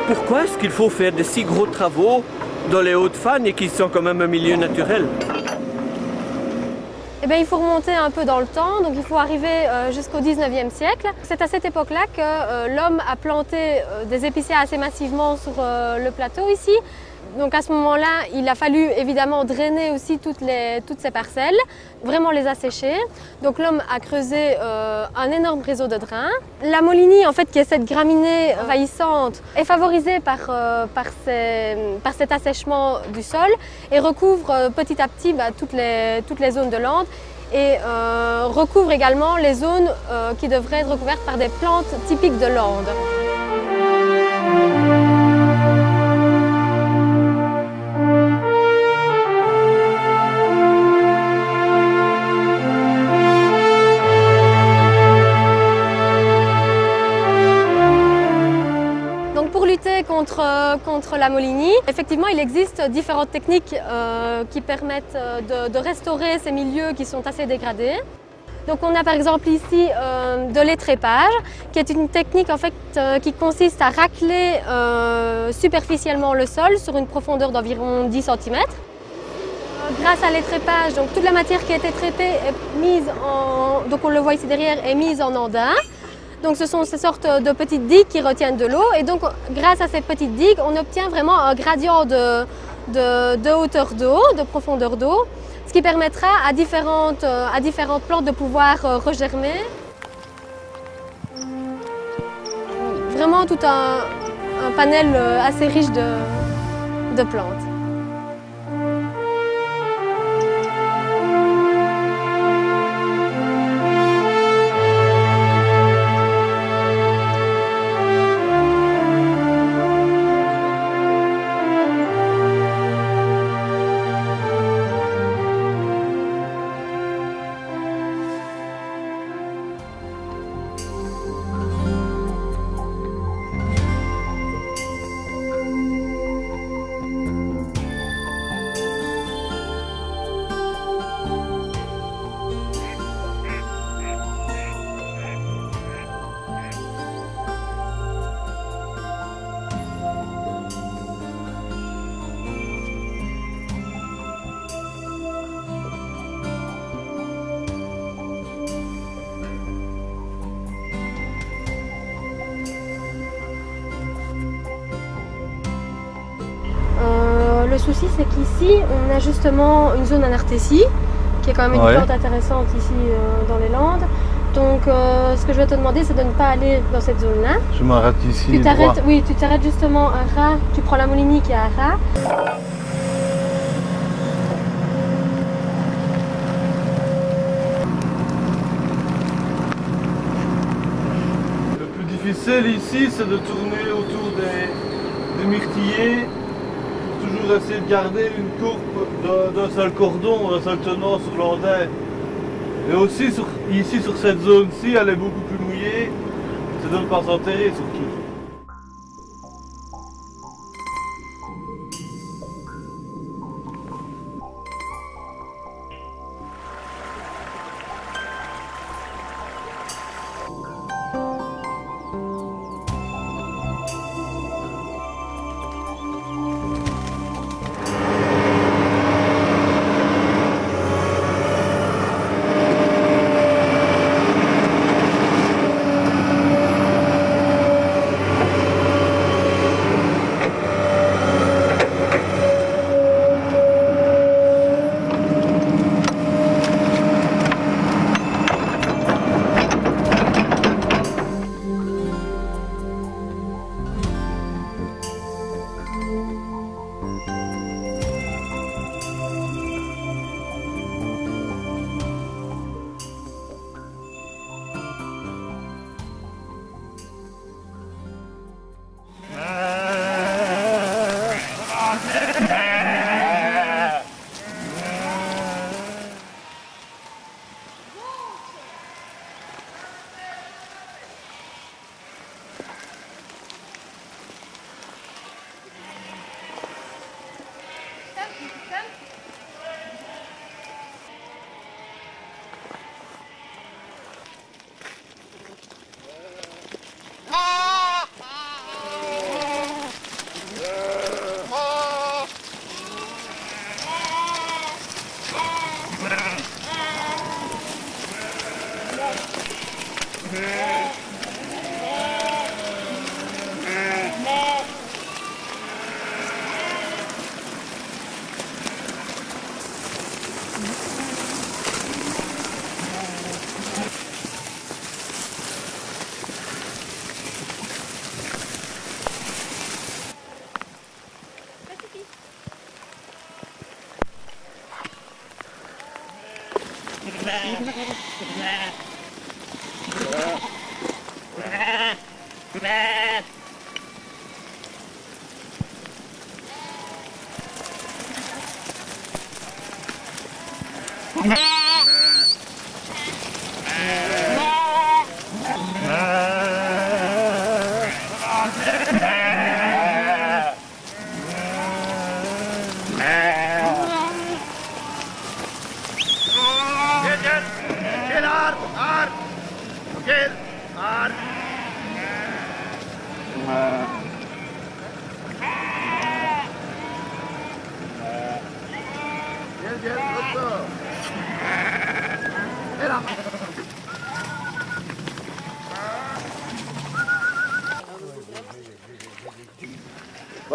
Pourquoi est-ce qu'il faut faire de si gros travaux dans les Hauts-de-Fagne et qui sont quand même un milieu naturel? Eh bien, il faut remonter un peu dans le temps, donc il faut arriver jusqu'au 19e siècle. C'est à cette époque-là que l'homme a planté des épicéas assez massivement sur le plateau ici. Donc à ce moment-là, il a fallu évidemment drainer aussi toutes ces parcelles, vraiment les assécher. Donc l'homme a creusé un énorme réseau de drains. La Molinie, en fait, qui est cette graminée envahissante, est favorisée par cet assèchement du sol et recouvre petit à petit toutes les zones de lande et recouvre également les zones qui devraient être recouvertes par des plantes typiques de lande. Contre la Molinie. Effectivement, il existe différentes techniques qui permettent de restaurer ces milieux qui sont assez dégradés. Donc on a par exemple ici de l'étrépage, qui est une technique en fait, qui consiste à racler superficiellement le sol sur une profondeur d'environ 10 cm. Grâce à l'étrépage, donc toute la matière qui a été traitée est mise en, donc on le voit ici derrière, est mise en andin. Donc ce sont ces sortes de petites digues qui retiennent de l'eau et donc grâce à ces petites digues, on obtient vraiment un gradient de hauteur d'eau, de profondeur d'eau, ce qui permettra à différentes plantes de pouvoir regermer. Vraiment tout un panel assez riche de plantes. Le souci, c'est qu'ici, on a justement une zone anartésie, qui est quand même une plante intéressante ici dans les Landes. Donc, ce que je vais te demander, c'est de ne pas aller dans cette zone-là. Je m'arrête ici. Tu t'arrêtes, oui, tu t'arrêtes justement à ras. Tu prends la Molinie qui est à ras. Le plus difficile ici, c'est de tourner autour des myrtillers. Toujours essayer de garder une courbe d'un seul cordon, d'un seul tenant sur l'andin. Et aussi ici sur cette zone-ci, elle est beaucoup plus mouillée, c'est de ne pas s'enterrer surtout.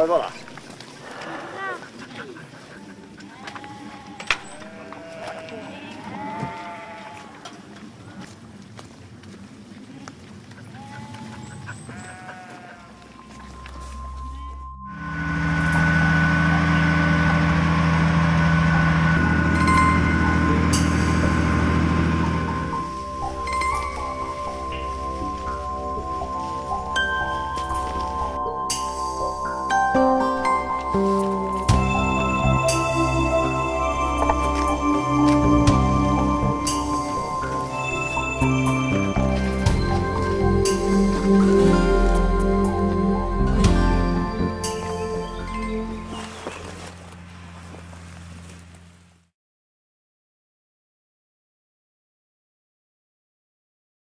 Voilà. Thank you.